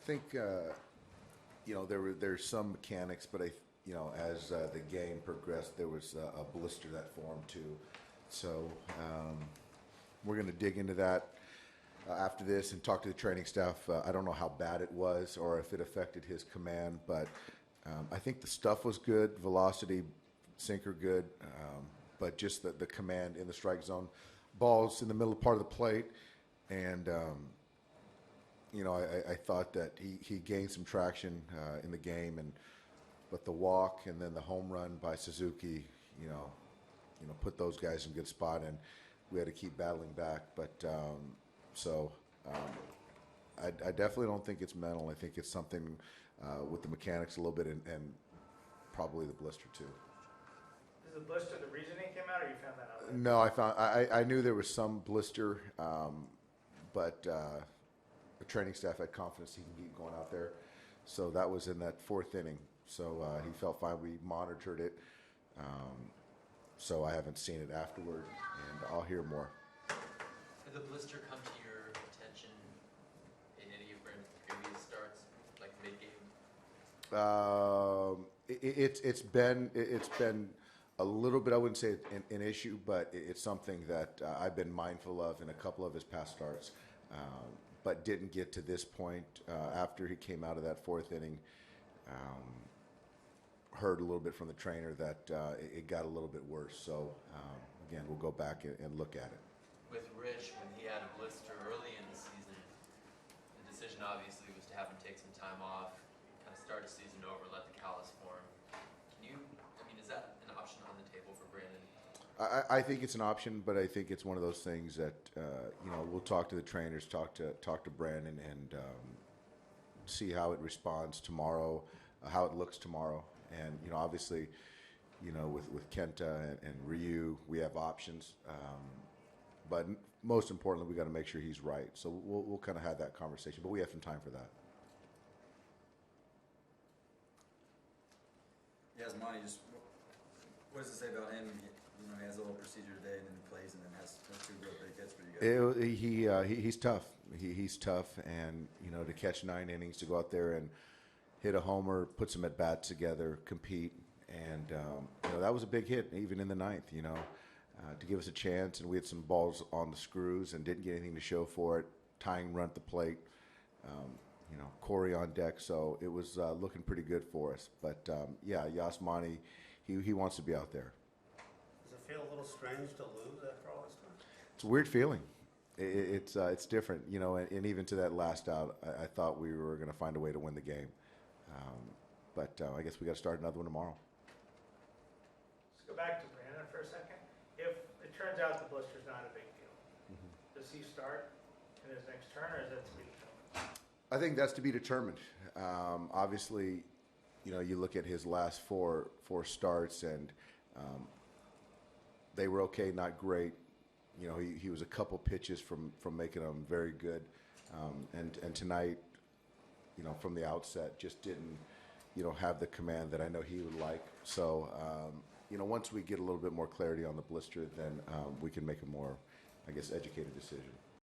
think there's some mechanics, but as the game progressed, there was a blister that formed too. So we're going to dig into that after this and talk to the training staff. I don't know how bad it was or if it affected his command, but I think the stuff was good, velocity, sinker good, but just the command in the strike zone, balls in the middle part of the plate, and I thought that he gained some traction in the game, but the walk and then the home run by Suzuki, put those guys in a good spot, and we had to keep battling back. But I definitely don't think it's mental. I think it's something with the mechanics a little bit, and probably the blister too. Is the blister the reason he came out, or you found that out? No, I knew there was some blister, but the training staff had confidence he can keep going out there. So that was in that fourth inning. So he felt fine. We monitored it. So I haven't seen it afterward, and I'll hear more. Did the blister come to your attention in any of Brandon's previous starts, like mid-game? It's been a little bit, I wouldn't say an issue, but it's something that I've been mindful of in a couple of his past starts, but didn't get to this point after he came out of that fourth inning. Heard a little bit from the trainer that it got a little bit worse. So, again, we'll go back and look at it. With Rich, when he had a blister early in the season, the decision obviously was to have him take some time off, kind of start the season over, let the callus form. Is that an option on the table for Brandon? I think it's an option, but I think it's one of those things that we'll talk to the trainers, talk to Brandon, and see how it responds tomorrow, how it looks tomorrow, and obviously, with Kenta and Ryu, we have options, but most importantly, we got to make sure he's right. So we'll kind of have that conversation, but we have some time for that. Yasmani, just what does it say about him? He has a little procedure today, and then he plays, and then has two real big hits for you guys. He's tough. He's tough, and to catch 9 innings, to go out there and hit a homer, put some at bats together, compete, and that was a big hit, even in the ninth. To give us a chance, and we had some balls on the screws and didn't get anything to show for it. Tying run at the plate, Corey on deck, so it was looking pretty good for us. But Yasmani, he wants to be out there. Does it feel a little strange to lose after all this time? It's a weird feeling. It's different, and even to that last out, I thought we were going to find a way to win the game. But I guess we got to start another one tomorrow. Let's go back to Brandon for a second. If it turns out the blister's not a big deal, does he start in his next turn, or is that to be determined? I think that's to be determined. Obviously, you look at his last four starts, and they were okay, not great. He was a couple pitches from making them very good, and tonight, from the outset, just didn't, have the command that I know he would like. So, once we get a little bit more clarity on the blister, then we can make a more, I guess, educated decision.